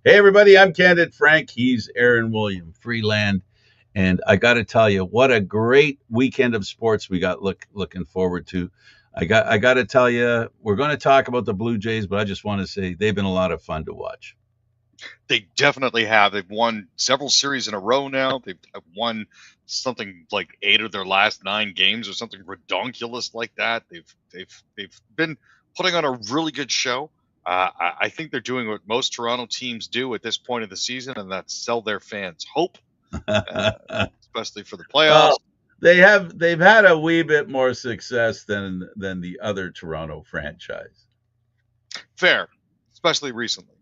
Hey, everybody, I'm Candid Frank. He's Aaron William, Freeland. And I got to tell you, what a great weekend of sports we got looking forward to. I got to tell you, we're going to talk about the Blue Jays, but I just want to say they've been a lot of fun to watch. They definitely have. They've won several series in a row now. They've won something like 8 of their last 9 games or something redonkulous like that. They've been putting on a really good show. I think they're doing what most Toronto teams do at this point of the season, and that's sell their fans hope, especially for the playoffs. Well, they've had a wee bit more success than the other Toronto franchise. Fair, especially recently.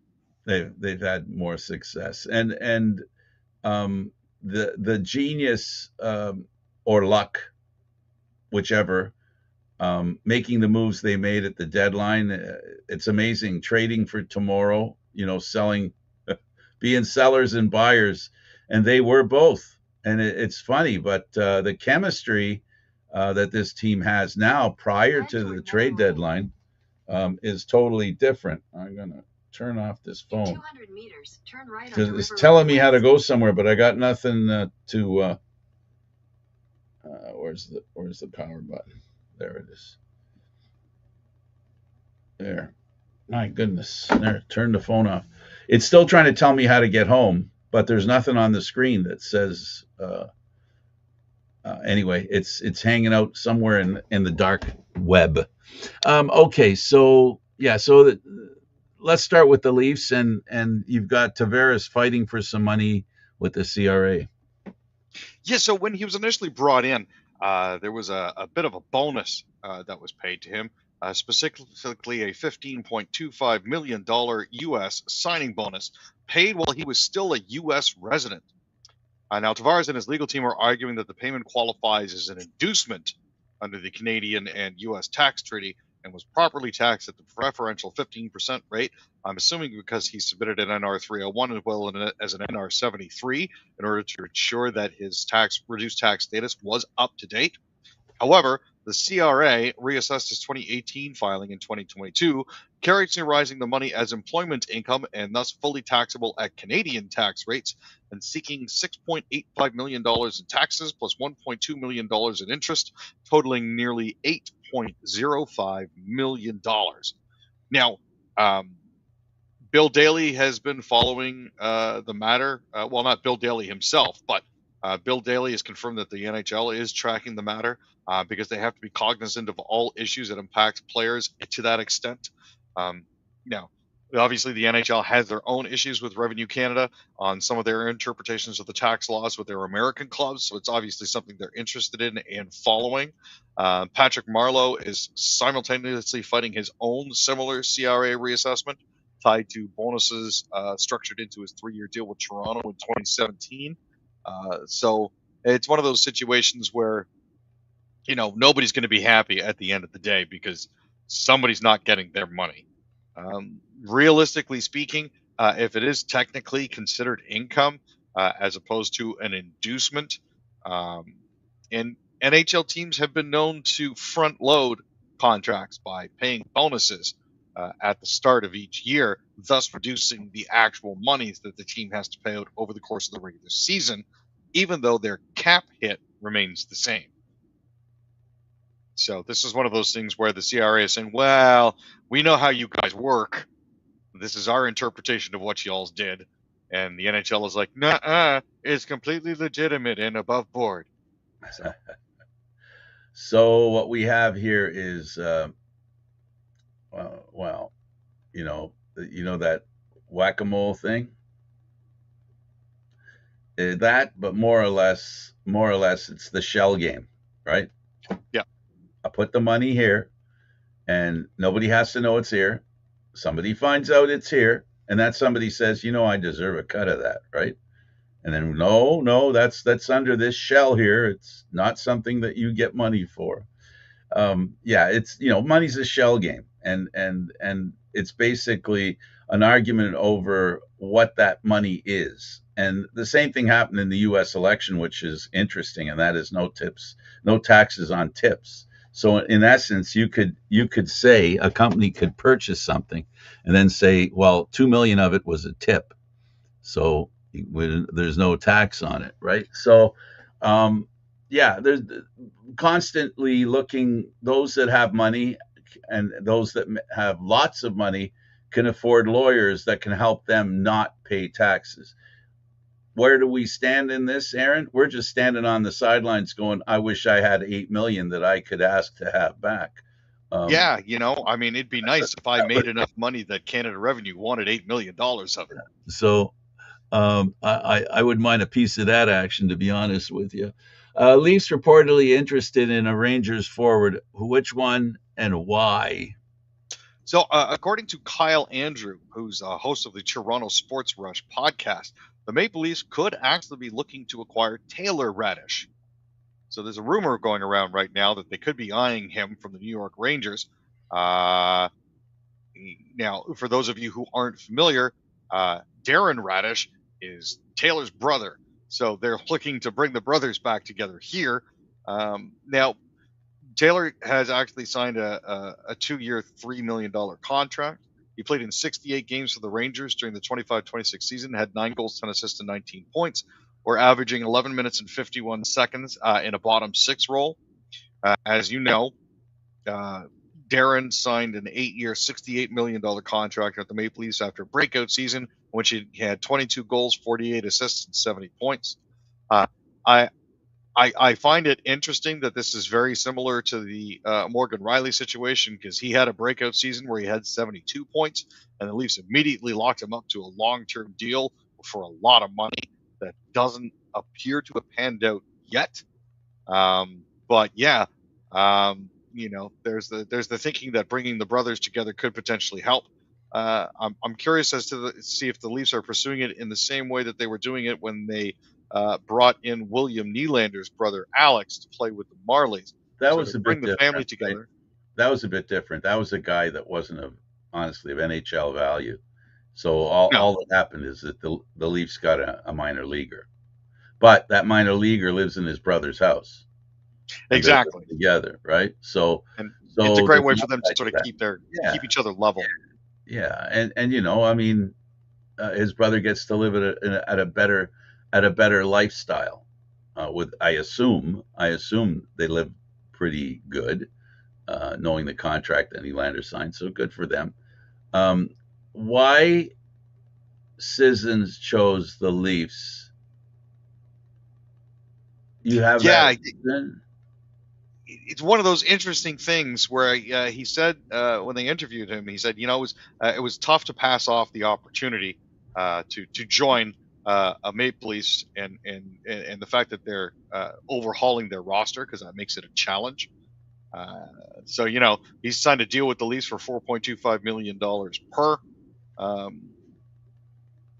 They've had more success, and the genius or luck, whichever, making the moves they made at the deadline. It's amazing trading for tomorrow. Selling, being sellers and buyers, and they were both. And it's funny, but the chemistry that this team has now, prior to the trade deadline, is totally different. I'm gonna turn off this phone. 200 meters, turn right because it's telling me how to go somewhere, but I got nothing to. Where's the power button? There it is. There. My goodness. There. Turn the phone off. It's still trying to tell me how to get home, but there's nothing on the screen that says. Anyway, it's hanging out somewhere in the dark web. Okay, so yeah, let's start with the Leafs, and you've got Tavares fighting for some money with the CRA. Yeah, so when he was initially brought in, there was a bit of a bonus that was paid to him, specifically a $15.25 million U.S. signing bonus paid while he was still a U.S. resident. Now, Tavares and his legal team are arguing that the payment qualifies as an inducement under the Canadian and U.S. tax treaty and was properly taxed at the preferential 15% rate. I'm assuming because he submitted an NR 301 as well as an NR 73 in order to ensure that his reduced tax status was up to date. However, the CRA reassessed his 2018 filing in 2022, characterizing the money as employment income and thus fully taxable at Canadian tax rates, and seeking $6.85 million in taxes plus $1.2 million in interest, totaling nearly $8.05 million. Now, Bill Daly has been following the matter. Well, not Bill Daly himself, but Bill Daly has confirmed that the NHL is tracking the matter because they have to be cognizant of all issues that impact players to that extent. Now, obviously, the NHL has their own issues with Revenue Canada on some of their interpretations of the tax laws with their American clubs, so it's obviously something they're interested in and following. Patrick Marleau is simultaneously fighting his own similar CRA reassessment tied to bonuses structured into his 3-year deal with Toronto in 2017. So it's one of those situations where, nobody's going to be happy at the end of the day because somebody's not getting their money. Realistically speaking, if it is technically considered income as opposed to an inducement, and NHL teams have been known to front load contracts by paying bonuses at the start of each year, thus reducing the actual monies that the team has to pay out over the course of the regular season, even though their cap hit remains the same. So this is one of those things where the CRA is saying, well, we know how you guys work. This is our interpretation of what y'all did. And the NHL is like, nah, it's completely legitimate and above board. So what we have here is, that whack-a-mole thing. That, but more or less, it's the shell game, right? Yeah. I put the money here, and nobody has to know it's here. Somebody finds out it's here, and that somebody says, I deserve a cut of that, right? And then no, that's under this shell here. It's not something that you get money for. It's money's a shell game, and it's basically an argument over what that money is. And the same thing happened in the U.S. election, which is interesting, and that is no taxes on tips. So in essence, you could say a company could purchase something and then say, well, $2 million of it was a tip. So there's no tax on it, right? So, um, yeah, there's constantly looking. Those that have money and those that have lots of money can afford lawyers that can help them not pay taxes. Where do we stand in this, Aaron? We're just standing on the sidelines going, I wish I had 8 million that I could ask to have back. Um, Yeah, I mean, it'd be nice if I made enough money that Canada Revenue wanted $8 million of it. so I wouldn't mind a piece of that action, to be honest with you. Leafs reportedly interested in a Rangers forward. Which one and why? So, according to Kyle Andrew, who's a host of the Toronto Sports Rush podcast, the Maple Leafs could actually be looking to acquire Taylor Radish. So there's a rumor going around right now that they could be eyeing him from the New York Rangers. Now, for those of you who aren't familiar, Darren Radish is Taylor's brother. So they're looking to bring the brothers back together here. Now, Taylor has actually signed a 2-year, $3 million contract. He played in 68 games for the Rangers during the 25-26 season, had 9 goals, 10 assists, and 19 points. We're averaging 11 minutes and 51 seconds in a bottom 6 role. As you know, Darren signed an 8-year, $68 million contract at the Maple Leafs after a breakout season, in which he had 22 goals, 48 assists, and 70 points. I find it interesting that this is very similar to the Morgan Riley situation, because he had a breakout season where he had 72 points, and the Leafs immediately locked him up to a long-term deal for a lot of money that doesn't appear to have panned out yet. But yeah, there's the thinking that bringing the brothers together could potentially help. I'm curious as to see if the Leafs are pursuing it in the same way that they were doing it when they brought in William Nylander's brother Alex to play with the Marlies. That was to a bring bit the family different. together. Right? That was a bit different. That was a guy that wasn't honestly of NHL value. So all that happened is that the Leafs got a minor leaguer, but that minor leaguer lives in his brother's house. Exactly. Together, right? So it's a great way for them to sort of keep each other level. Yeah, and I mean, his brother gets to live at a better lifestyle. With I assume they live pretty good, knowing the contract that Nylander signed. So good for them. Why Sissons chose the Leafs? You have that? It's one of those interesting things where he said when they interviewed him, he said, it was tough to pass off the opportunity to join a Maple Leafs and the fact that they're overhauling their roster, because that makes it a challenge. So he signed a deal with the Leafs for $4.25 million per.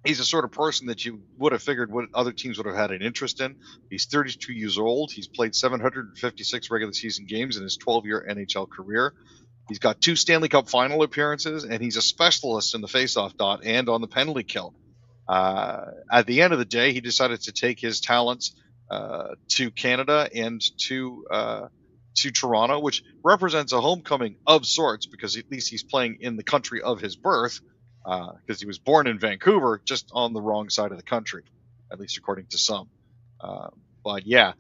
He's the sort of person that you would have figured what other teams would have had an interest in. He's 32 years old. He's played 756 regular season games in his 12-year NHL career. He's got 2 Stanley Cup final appearances, and he's a specialist in the faceoff dot and on the penalty kill. At the end of the day, he decided to take his talents to Canada and to Toronto, which represents a homecoming of sorts, because at least he's playing in the country of his birth. Because he was born in Vancouver, just on the wrong side of the country, at least according to some. But yeah,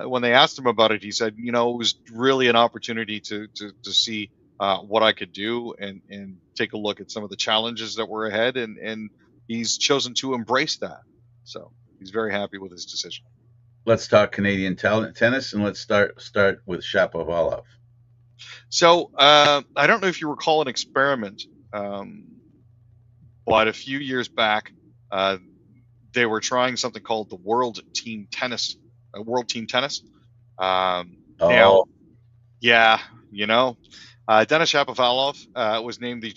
when they asked him about it, he said, it was really an opportunity to see what I could do and take a look at some of the challenges that were ahead, and he's chosen to embrace that. So he's very happy with his decision. Let's talk Canadian tennis, and let's start with Shapovalov. So I don't know if you recall an experiment. But a few years back, they were trying something called the World Team Tennis. Now, yeah, Denis Shapovalov was named to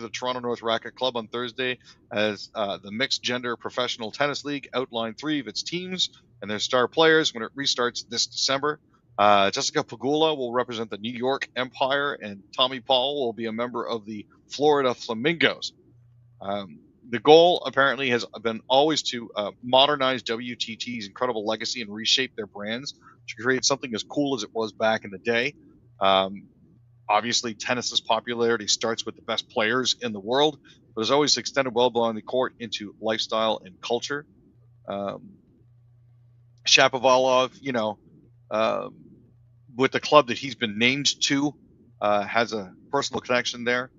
the Toronto North Racket Club on Thursday as the Mixed Gender Professional Tennis League outlined 3 of its teams and their star players when it restarts this December. Jessica Pegula will represent the New York Empire, and Tommy Paul will be a member of the Florida Flamingos. The goal apparently has been always to modernize WTT's incredible legacy and reshape their brands to create something as cool as it was back in the day. Obviously, tennis's popularity starts with the best players in the world, but has always extended well beyond the court into lifestyle and culture. Shapovalov, with the club that he's been named to, has a personal connection there.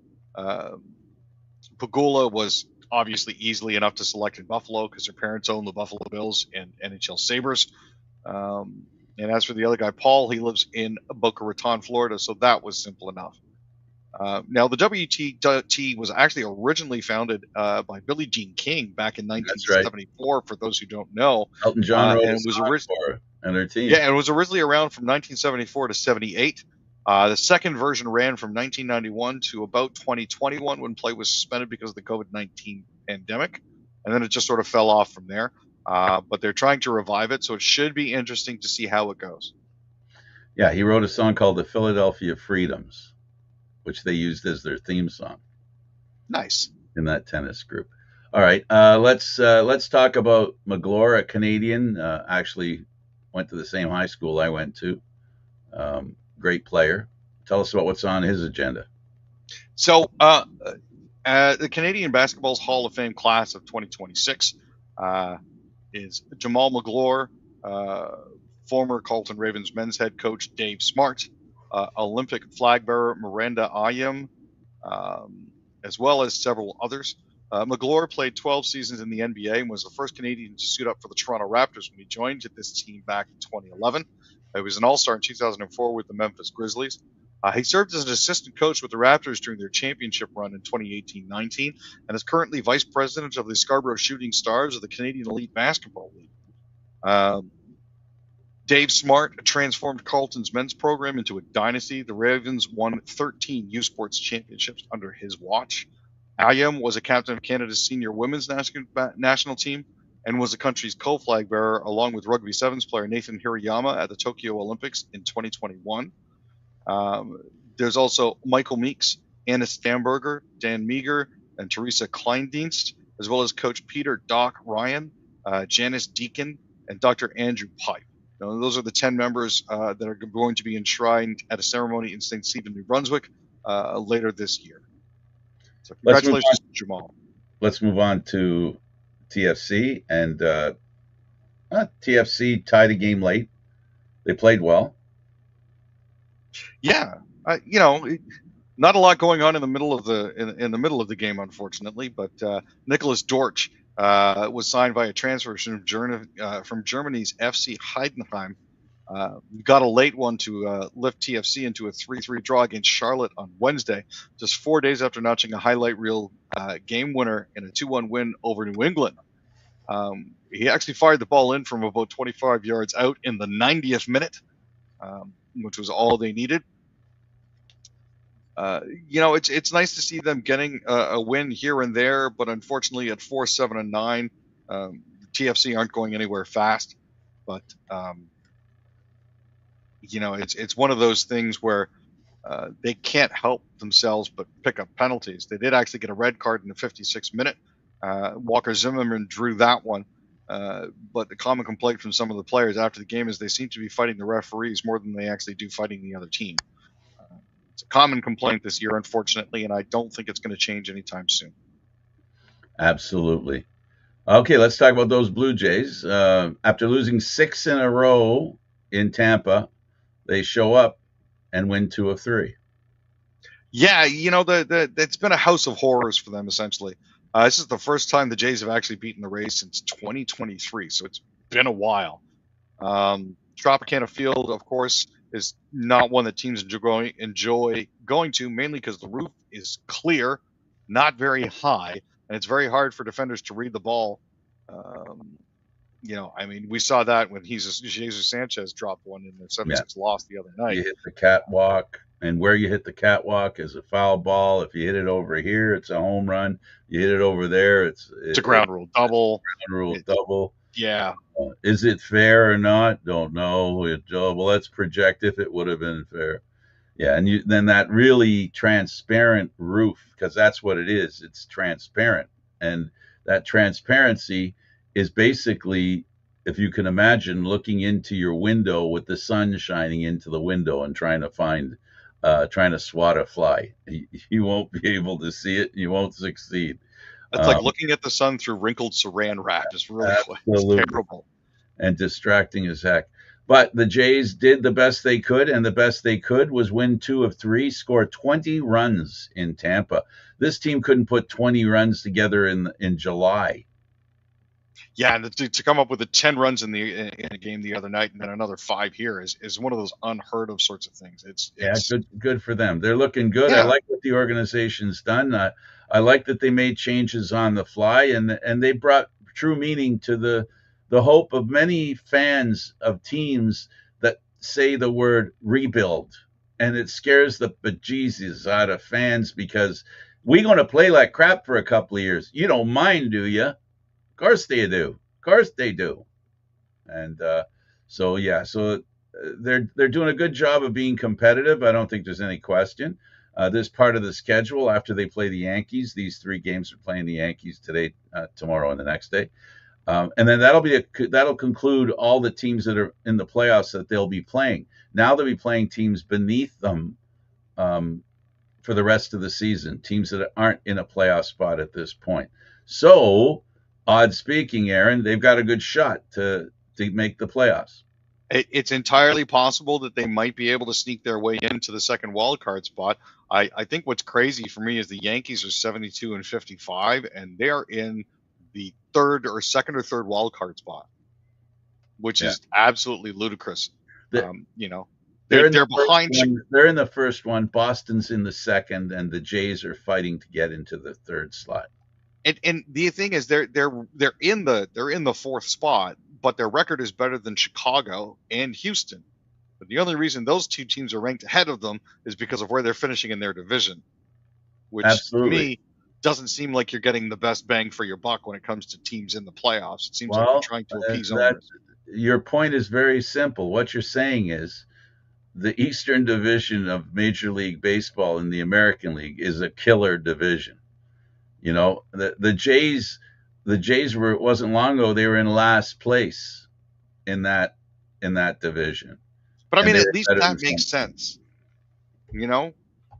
Pegula was obviously easily enough to select in Buffalo because her parents own the Buffalo Bills and NHL Sabres. And as for the other guy, Paul, he lives in Boca Raton, Florida, so that was simple enough. Now, the WT was actually originally founded by Billie Jean King back in 1974, right. For those who don't know. Elton John wrote and a song for her and her team. Yeah, and it was originally around from 1974 to 78. The second version ran from 1991 to about 2021 when play was suspended because of the COVID-19 pandemic, and then it just sort of fell off from there. But they're trying to revive it, so it should be interesting to see how it goes. Yeah, he wrote a song called The Philadelphia Freedoms, which they used as their theme song. Nice. In that tennis group. All right, let's talk about Magloire, a Canadian. Actually went to the same high school I went to. Great player. Tell us about what's on his agenda. So the Canadian Basketball's Hall of Fame class of 2026 is Jamal Magloire, former Carleton Ravens men's head coach Dave Smart, Olympic flag bearer Miranda Ayem, as well as several others. Magloire played 12 seasons in the NBA and was the first Canadian to suit up for the Toronto Raptors when he joined this team back in 2011. He was an All-Star in 2004 with the Memphis Grizzlies. He served as an assistant coach with the Raptors during their championship run in 2018-19 and is currently vice president of the Scarborough Shooting Stars of the Canadian Elite Basketball League. Dave Smart transformed Carleton's men's program into a dynasty. The Ravens won 13 U Sports championships under his watch. Ayem was a captain of Canada's senior women's national team and was the country's co-flag bearer along with rugby sevens player Nathan Hirayama at the Tokyo Olympics in 2021. There's also Michael Meeks, Anna Stamberger, Dan Meager, and Teresa Kleindienst, as well as Coach Peter Doc Ryan, Janice Deacon, and Dr. Andrew Pipe. Now, those are the 10 members that are going to be enshrined at a ceremony in St. Stephen, New Brunswick later this year. So congratulations to Jamal. Let's move on to TFC. And TFC tied a game late. They played well. Yeah, not a lot going on in the middle of the game, unfortunately. But Nicholas Dortch was signed via transfer from Germany's FC Heidenheim. Got a late one to lift TFC into a 3-3 draw against Charlotte on Wednesday, just 4 days after notching a highlight reel game winner in a 2-1 win over New England. He actually fired the ball in from about 25 yards out in the 90th minute, which was all they needed. It's nice to see them getting a win here and there, but unfortunately at 4-7-9, TFC aren't going anywhere fast. But it's one of those things where they can't help themselves but pick up penalties. They did actually get a red card in the 56th minute. Walker Zimmerman drew that one. But the common complaint from some of the players after the game is they seem to be fighting the referees more than they actually do fighting the other team. It's a common complaint this year, unfortunately, and I don't think it's going to change anytime soon. Absolutely. Okay, let's talk about those Blue Jays. After losing 6 in a row in Tampa, they show up and win 2 of 3. Yeah, it's been a house of horrors for them, essentially. This is the first time the Jays have actually beaten the Rays since 2023, so it's been a while. Tropicana Field, of course, is not one that teams enjoy going to, mainly because the roof is clear, not very high, and it's very hard for defenders to read the ball. We saw that when Jesus Sanchez dropped one in the 7-6 loss the other night. You hit the catwalk, and where you hit the catwalk is a foul ball. If you hit it over here, it's a home run. You hit it over there, it's a ground rule double. Double. Yeah. Is it fair or not? Don't know. Well, let's project if it would have been fair. Yeah, and then that really transparent roof, because that's what it is. It's transparent, and that transparency is basically, if you can imagine, looking into your window with the sun shining into the window and trying to find trying to swat a fly. You won't be able to see it. You won't succeed. It's like looking at the sun through wrinkled saran wrap. It's Absolutely. terrible. And distracting as heck. But the Jays did the best they could, and the best they could was win 2 of 3, score 20 runs in Tampa. This team couldn't put 20 runs together in July. Yeah, and to come up with the 10 runs in a game the other night and then another 5 here is one of those unheard of sorts of things. Yeah, It's good for them. They're looking good. I yeah. like what the organization's done. I like that they made changes on the fly, and they brought true meaning to the hope of many fans of teams that say the word rebuild, and it scares the bejesus out of fans because we're going to play like crap for a couple of years. You don't mind, do you? Of course they do. Of course they do. And so yeah, so they're doing a good job of being competitive. I don't think there's any question. This part of the schedule after they play the Yankees. These 3 games are playing the Yankees today, tomorrow, and the next day. And then that'll conclude all the teams that are in the playoffs that they'll be playing. Now they'll be playing teams beneath them for the rest of the season, teams that aren't in a playoff spot at this point. So, odd speaking, Aaron, they've got a good shot to make the playoffs. It's entirely possible that they might be able to sneak their way into the second wild card spot. I think what's crazy for me is the Yankees are 72 and 55, and they are in the second or third wild card spot, which is absolutely ludicrous. The, They're behind. They're in the first one. Boston's in the second, and the Jays are fighting to get into the third slot. And the thing is, they're in the fourth spot, but their record is better than Chicago and Houston. But the only reason those 2 teams are ranked ahead of them is because of where they're finishing in their division, which to me doesn't seem like you're getting the best bang for your buck when it comes to teams in the playoffs. It seems like you're trying to appease owners. Your point is very simple. What you're saying is the Eastern Division of Major League Baseball in the American League is a killer division. You know, the Jays were, it wasn't long ago, they were in last place in that division. But I mean, at least that makes sense. You know,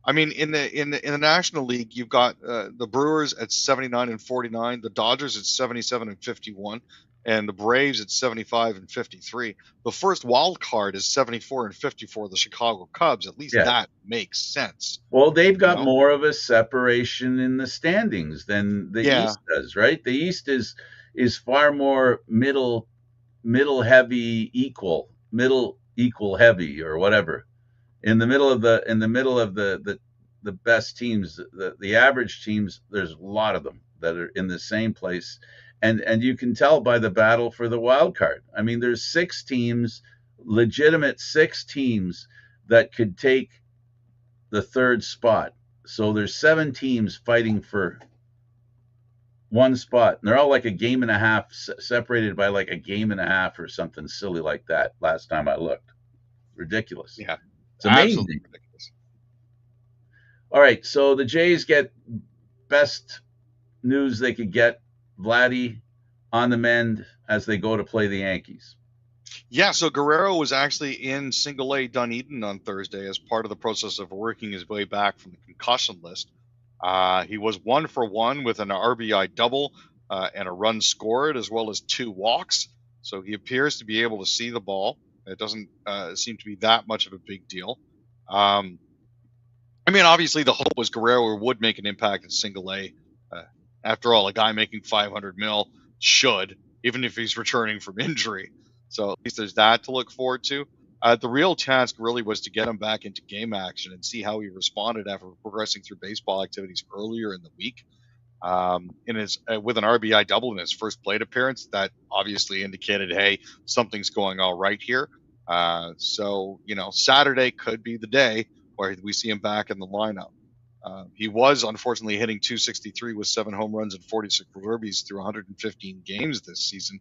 I mean, in the National League, you've got the Brewers at 79 and 49, the Dodgers at 77 and 51, and the Braves at 75 and 53. The first wild card is 74 and 54, the Chicago Cubs. At least that makes sense. Well, they've got more of a separation in the standings than the East does, right? The East is far more middle heavy equal heavy or whatever. In the middle of the best teams, the average teams, there's a lot of them that are in the same place. And you can tell by the battle for the wild card. I mean, there's 6 teams, legitimate 6 teams that could take the third spot. So there's 7 teams fighting for one spot. And they're all like a game and a half, separated by like a game and a half or something silly like that. Last time I looked, ridiculous. Yeah, it's amazing. Ridiculous. All right, so the Jays get best news they could get. Vladdy on the mend as they go to play the Yankees. Yeah, so Guerrero was actually in Single A Dunedin on Thursday as part of the process of working his way back from the concussion list. He was 1 for 1 with an RBI double and a run scored, as well as 2 walks. So he appears to be able to see the ball. It doesn't seem to be that much of a big deal. I mean, obviously the hope was Guerrero would make an impact in Single A. After all, a guy making $500 million should, even if he's returning from injury. So at least there's that to look forward to. The real task really was to get him back into game action and see how he responded after progressing through baseball activities earlier in the week. With an RBI double in his first plate appearance, that obviously indicated, hey, something's going all right here. So Saturday could be the day where we see him back in the lineup. He was unfortunately hitting .263 with 7 home runs and 46 derbies through 115 games this season.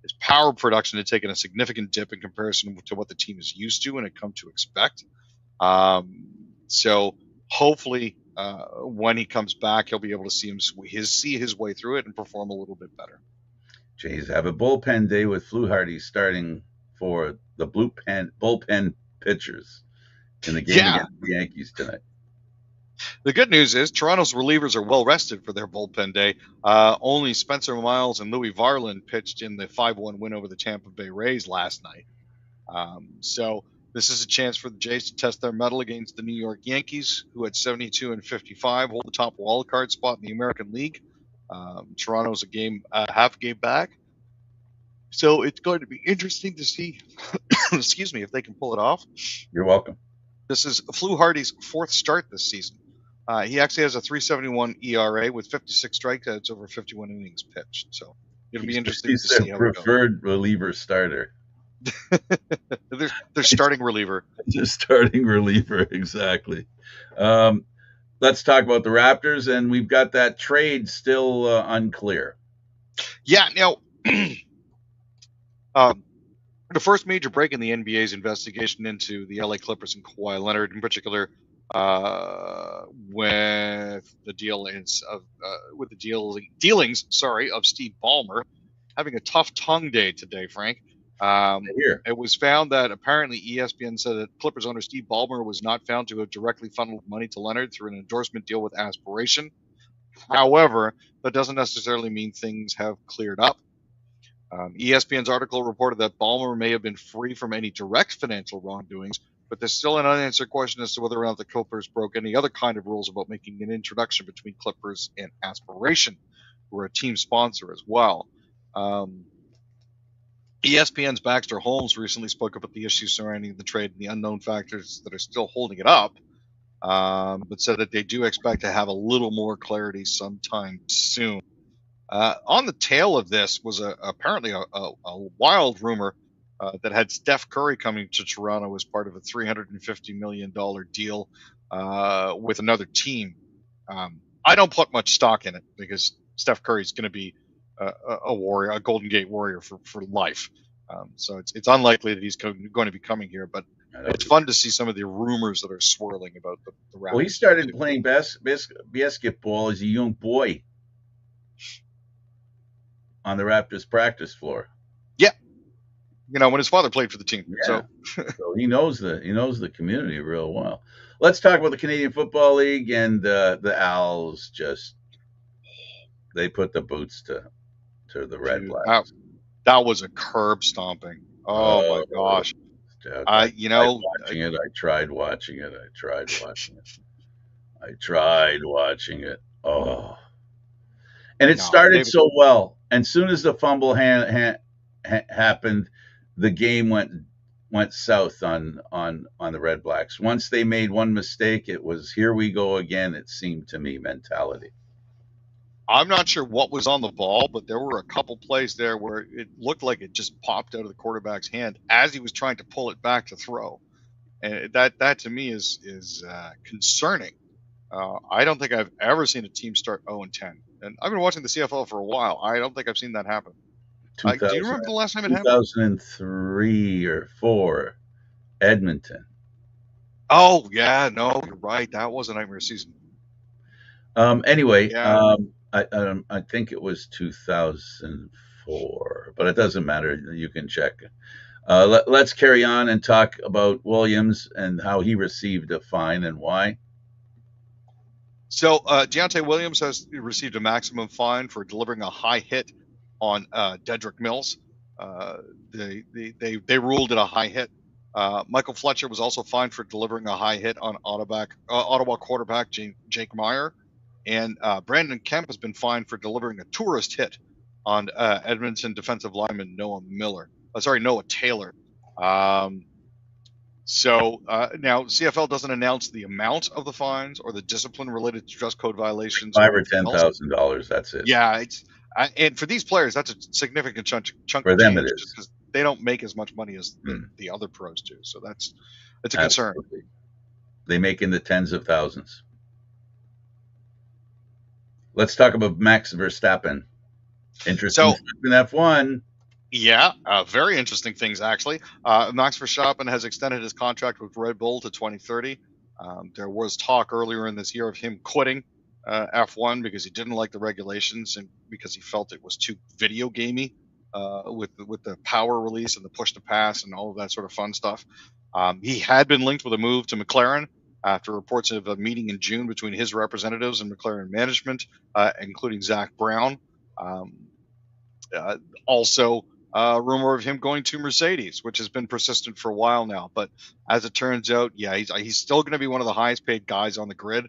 His power production had taken a significant dip in comparison to what the team is used to and had come to expect. So hopefully when he comes back, he'll be able to see his way through it and perform a little bit better. Jays have a bullpen day with Fluharty starting for the bullpen pitchers. in the game Yeah. against the Yankees tonight. The good news is Toronto's relievers are well rested for their bullpen day. Only Spencer Miles and Louis Varland pitched in the 5-1 win over the Tampa Bay Rays last night. So this is a chance for the Jays to test their mettle against the New York Yankees, who at 72 and 55 hold the top wild card spot in the American League. Toronto's half a game back. So it's going to be interesting to see, excuse me, if they can pull it off. You're welcome. This is Flu Hardy's fourth start this season. He actually has a 3.71 ERA with 56 strikeouts over 51 innings pitched. So it'll be interesting to see how it goes. Preferred reliever starter. They're starting reliever. Just starting reliever, exactly. Let's talk about the Raptors, and we've got that trade still unclear. Yeah, now, the first major break in the NBA's investigation into the LA Clippers and Kawhi Leonard, in particular, with the dealings of Steve Ballmer, having a tough tongue day today, Frank. It was found that apparently ESPN said that Clippers owner Steve Ballmer was not found to have directly funneled money to Leonard through an endorsement deal with Aspiration. However, that doesn't necessarily mean things have cleared up. ESPN's article reported that Ballmer may have been free from any direct financial wrongdoings, but there's still an unanswered question as to whether or not the Clippers broke any other kind of rules about making an introduction between Clippers and Aspiration, who are a team sponsor as well. ESPN's Baxter Holmes recently spoke about the issues surrounding the trade and the unknown factors that are still holding it up, but said that they do expect to have a little more clarity sometime soon. On the tail of this was apparently a wild rumor that had Steph Curry coming to Toronto as part of a $350 million deal with another team. I don't put much stock in it because Steph Curry is going to be a warrior, a Golden Gate Warrior for life. So it's unlikely that he's going to be coming here, but it's fun to see some of the rumors that are swirling about the Raptors. Well, he started playing basketball as a young boy on the Raptors practice floor. Yeah, when his father played for the team. Yeah. So he knows the community real well. Let's talk about the Canadian Football League and the Owls. They put the boots to the Red Blacks. That was a curb stomping. Oh my gosh! I tried watching it. Oh, and it started so well. And soon as the fumble happened, the game went south on the Red Blacks. Once they made one mistake, it was here we go again. It seemed to me mentality. I'm not sure what was on the ball, but there were a couple plays there where it looked like it just popped out of the quarterback's hand as he was trying to pull it back to throw, and that to me is concerning. I don't think I've ever seen a team start 0-10, and I've been watching the CFL for a while. I don't think I've seen that happen. Do you remember the last time it happened? 2003 or 4, Edmonton. Oh yeah, no, you're right. That was a nightmare season. Anyway, yeah. I think it was 2004, but it doesn't matter. You can check. Let's carry on and talk about Williams and how he received a fine and why. So Deontay Williams has received a maximum fine for delivering a high hit on Dedrick Mills. They ruled it a high hit. Michael Fletcher was also fined for delivering a high hit on Ottawa quarterback Jake Meyer. And Brandon Kemp has been fined for delivering a tourist hit on Edmonton defensive lineman Noah Taylor. So now CFL doesn't announce the amount of the fines or the discipline related to dress code violations. $5,000 or $10,000. That's it. Yeah, and for these players, that's a significant chunk for them. It is because they don't make as much money as the other pros do. So it's a concern. They make in the tens of thousands. Let's talk about Max Verstappen. Interesting in F1. Yeah, very interesting things, actually. Max Verstappen has extended his contract with Red Bull to 2030. There was talk earlier in this year of him quitting F1 because he didn't like the regulations and because he felt it was too video gamey. with the power release and the push to pass and all of that sort of fun stuff. He had been linked with a move to McLaren after reports of a meeting in June between his representatives and McLaren management, including Zach Brown. Also, rumor of him going to Mercedes, which has been persistent for a while now. But as it turns out, yeah, he's still going to be one of the highest paid guys on the grid,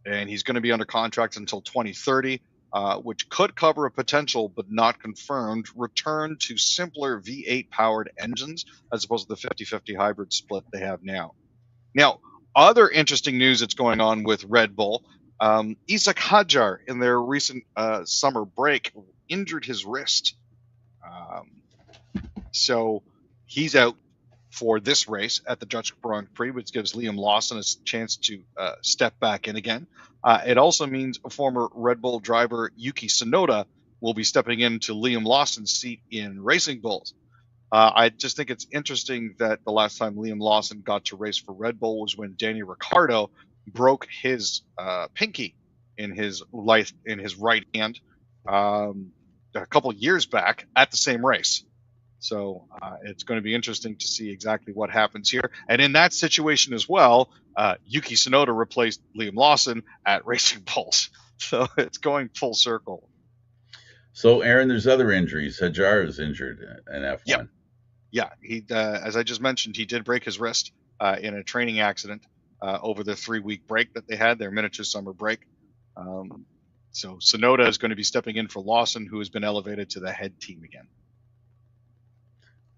and he's going to be under contract until 2030, which could cover a potential but not confirmed return to simpler V8 powered engines as opposed to the 50-50 hybrid split they have now. Now, other interesting news that's going on with Red Bull. Isak Hadjar, in their recent summer break, injured his wrist. So he's out for this race at the Dutch Grand Prix, which gives Liam Lawson a chance to step back in again. It also means former Red Bull driver Yuki Tsunoda will be stepping into Liam Lawson's seat in Racing Bulls. I just think it's interesting that the last time Liam Lawson got to race for Red Bull was when Danny Ricciardo broke his pinky in his right hand a couple years back at the same race. So it's going to be interesting to see exactly what happens here. And in that situation as well, Yuki Tsunoda replaced Liam Lawson at Racing Bulls. So it's going full circle. So, Aaron, there's other injuries. Hadjar is injured in F1. Yep. Yeah, he, as I just mentioned, he did break his wrist in a training accident over the 3-week break that they had, their miniature summer break. So Tsunoda is going to be stepping in for Lawson, who has been elevated to the head team again.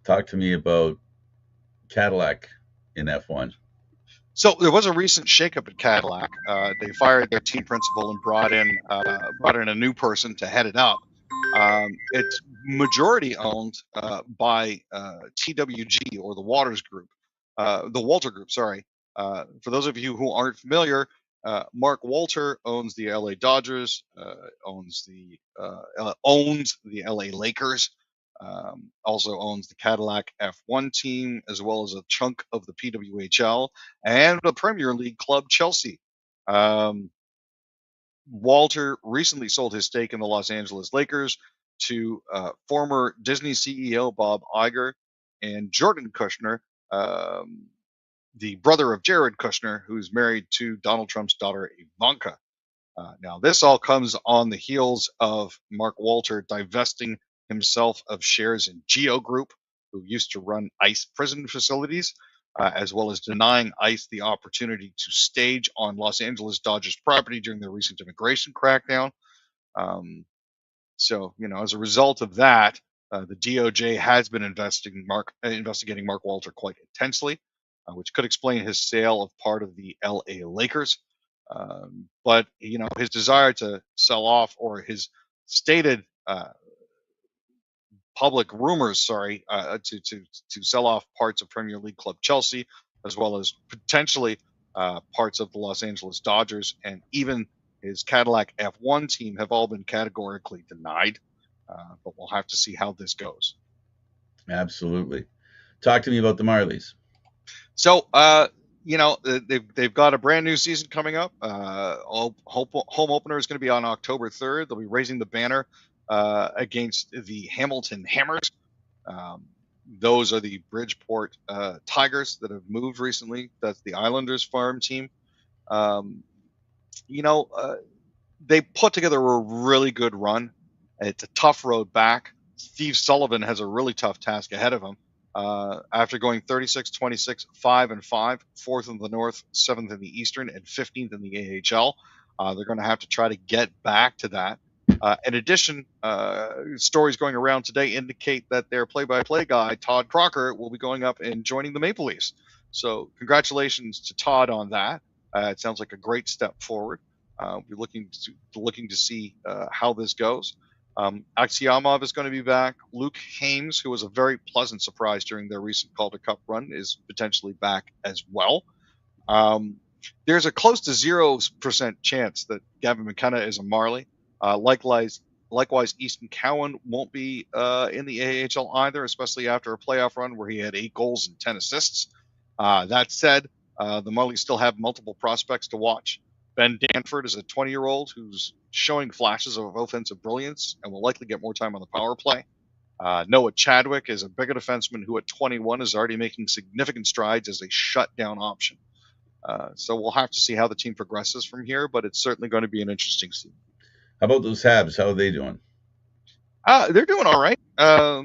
Talk to me about Cadillac in F1. So there was a recent shakeup at Cadillac. They fired their team principal and brought in a new person to head it up. It's majority owned by TWG, or the Walter Group. Sorry. For those of you who aren't familiar, Mark Walter owns the LA Dodgers, owns the LA Lakers, also owns the Cadillac F1 team, as well as a chunk of the PWHL and the Premier League club Chelsea. Walter recently sold his stake in the Los Angeles Lakers to former Disney CEO Bob Iger and Jordan Kushner, the brother of Jared Kushner, who's married to Donald Trump's daughter Ivanka. Now, this all comes on the heels of Mark Walter divesting himself of shares in Geo Group, who used to run ICE prison facilities, as well as denying ICE the opportunity to stage on Los Angeles Dodgers property during the recent immigration crackdown. So, as a result of that, the DOJ has been investigating Mark Walter quite intensely, which could explain his sale of part of the LA Lakers. But, his desire to sell off, or his stated public rumors, to sell off parts of Premier League club Chelsea, as well as potentially parts of the Los Angeles Dodgers, and even his Cadillac F1 team, have all been categorically denied. But we'll have to see how this goes. Absolutely. Talk to me about the Marlies. So, they've got a brand new season coming up. Home opener is going to be on October 3rd. They'll be raising the banner against the Hamilton Hammers. Those are the Bridgeport Tigers that have moved recently. That's the Islanders farm team. They put together a really good run. It's a tough road back. Steve Sullivan has a really tough task ahead of him. After going 36-26, 5-5, 4th in the North, 7th in the Eastern, and 15th in the AHL, they're going to have to try to get back to that. In addition, stories going around today indicate that their play-by-play guy, Todd Crocker, will be going up and joining the Maple Leafs. So congratulations to Todd on that. It sounds like a great step forward. We're looking to see how this goes. Aksiomov is going to be back. Luke Hames, who was a very pleasant surprise during their recent Calder Cup run, is potentially back as well. There's a close to 0% chance that Gavin McKenna is a Marley. Likewise, Easton Cowan won't be in the AHL either, especially after a playoff run where he had 8 goals and 10 assists. That said, the Marlies still have multiple prospects to watch. Ben Danford is a 20-year-old who's showing flashes of offensive brilliance and will likely get more time on the power play. Noah Chadwick is a bigger defenseman who at 21 is already making significant strides as a shutdown option. So we'll have to see how the team progresses from here, but it's certainly going to be an interesting season. How about those Habs? How are they doing? They're doing all right. I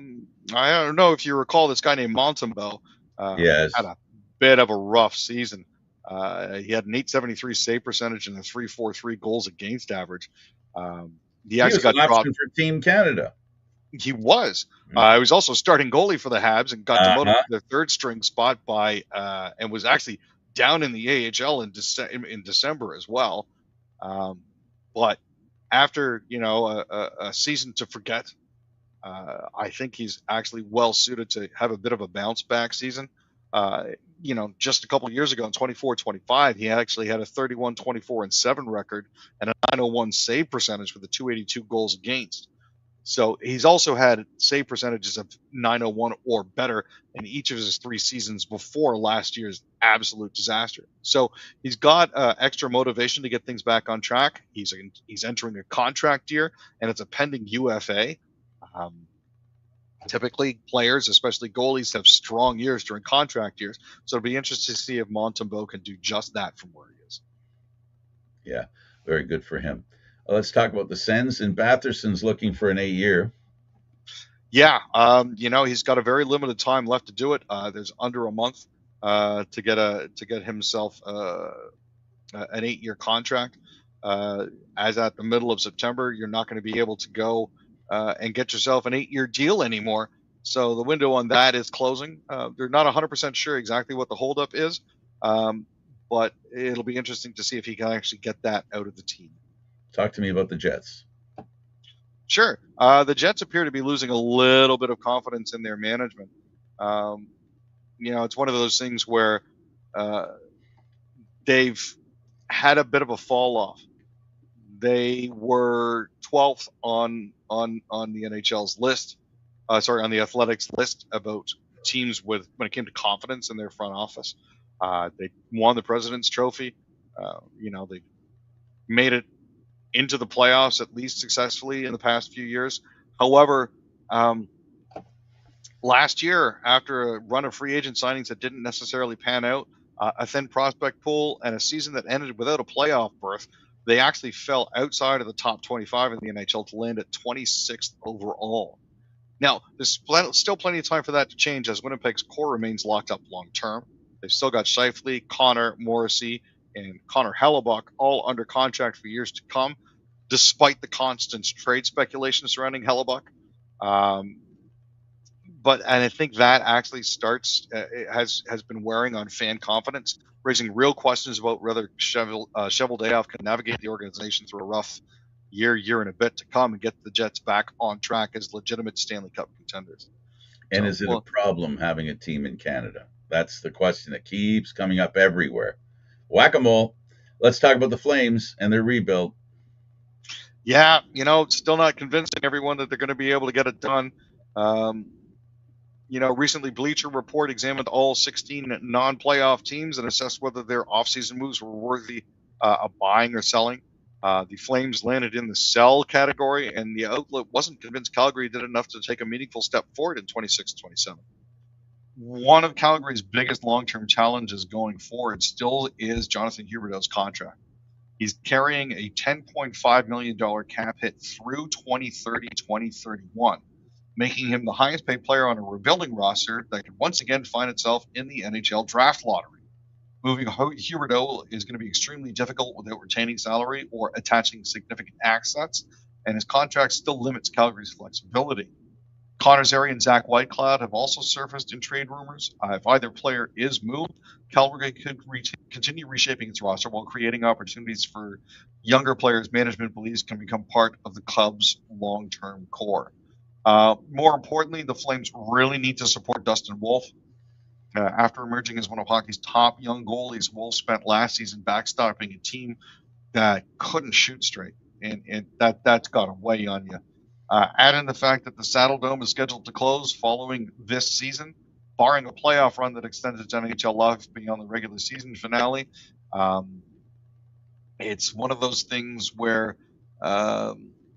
don't know if you recall this guy named Montembeau Yes. had a bit of a rough season. He had an 873 save percentage and a 343 goals against average. He actually was an got dropped. option for Team Canada. He was. He was also starting goalie for the Habs and got demoted to their third string spot by and was actually down in the AHL in December as well. But after a season to forget, I think he's actually well suited to have a bit of a bounce back season. Just a couple of years ago in 24-25, he actually had a 31-24-7 record and a 901 save percentage with a 282 goals against. So he's also had save percentages of 901 or better in each of his 3 seasons before last year's absolute disaster. So he's got extra motivation to get things back on track. He's entering a contract year, and it's a pending UFA. Typically, players, especially goalies, have strong years during contract years. So it'll be interesting to see if Montembeau can do just that from where he is. Yeah, very good for him. Let's talk about the Sens, and Batherson's looking for an 8-year. Yeah, he's got a very limited time left to do it. There's under a month to get himself an 8-year contract. As at the middle of September, you're not going to be able to go and get yourself an 8-year deal anymore. So the window on that is closing. They're not 100% sure exactly what the holdup is, but it'll be interesting to see if he can actually get that out of the team. Talk to me about the Jets. Sure. The Jets appear to be losing a little bit of confidence in their management. It's one of those things where they've had a bit of a fall off. They were 12th on the NHL's list, on the Athletics list about teams when it came to confidence in their front office. They won the President's Trophy. They made it into the playoffs at least successfully in the past few years. However, last year, after a run of free agent signings that didn't necessarily pan out, a thin prospect pool, and a season that ended without a playoff berth, they actually fell outside of the top 25 in the NHL to land at 26th overall. Now, there's still plenty of time for that to change as Winnipeg's core remains locked up long term. They've still got Scheifele, Connor, Morrissey, and Connor Hellebuck all under contract for years to come, despite the constant trade speculation surrounding Hellebuck. And I think that actually has been wearing on fan confidence, raising real questions about whether Cheveldayoff can navigate the organization through a rough year and a bit to come and get the Jets back on track as legitimate Stanley Cup contenders. And is it a problem having a team in Canada? That's the question that keeps coming up everywhere. Whack-a-mole. Let's talk about the Flames and their rebuild. Yeah, still not convincing everyone that they're going to be able to get it done. Recently Bleacher Report examined all 16 non-playoff teams and assessed whether their offseason moves were worthy of buying or selling. The Flames landed in the sell category, and the outlet wasn't convinced Calgary did enough to take a meaningful step forward in 26-27. One of Calgary's biggest long-term challenges going forward still is Jonathan Huberdeau's contract. He's carrying a $10.5 million cap hit through 2030-2031, making him the highest paid player on a rebuilding roster that could once again find itself in the NHL draft lottery. Moving Huberdeau is going to be extremely difficult without retaining salary or attaching significant assets, and his contract still limits Calgary's flexibility. Connor Zary and Zach Whitecloud have also surfaced in trade rumors. If either player is moved, Calgary could continue reshaping its roster while creating opportunities for younger players management believes can become part of the club's long-term core. More importantly, the Flames really need to support Dustin Wolf. After emerging as one of hockey's top young goalies, Wolf spent last season backstopping a team that couldn't shoot straight, and that's got to weigh on you. Add in the fact that the Saddle Dome is scheduled to close following this season, barring a playoff run that extends its NHL life beyond the regular season finale. It's one of those things where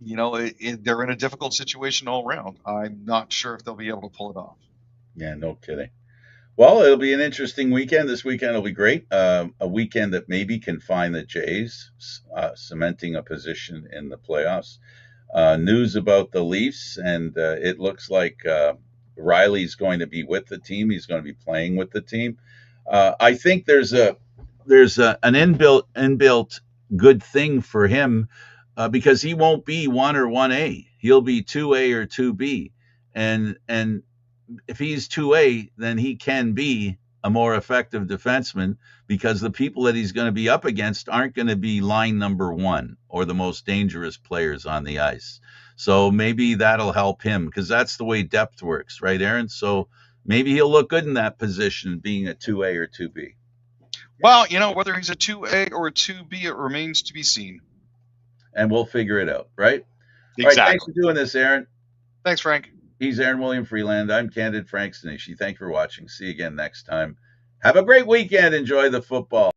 they're in a difficult situation all around. I'm not sure if they'll be able to pull it off. Yeah, no kidding. Well, it'll be an interesting weekend. This weekend will be great. A weekend that maybe can find the Jays cementing a position in the playoffs. News about the Leafs, and it looks like Riley's going to be with the team. He's going to be playing with the team. I think there's an inbuilt good thing for him because he won't be 1 or 1A. He'll be 2A or 2B, and if he's 2A, then he can be a more effective defenseman because the people that he's going to be up against aren't going to be line number 1 or the most dangerous players on the ice. So maybe that'll help him because that's the way depth works, right, Aaron? So maybe he'll look good in that position being a 2A or 2B. Well, whether he's a 2A or a 2B, it remains to be seen. And we'll figure it out, right? Exactly. All right, thanks for doing this, Aaron. Thanks, Frank. He's Aaron William Freeland. I'm Candid Frank Stanishi. Thank you for watching. See you again next time. Have a great weekend. Enjoy the football.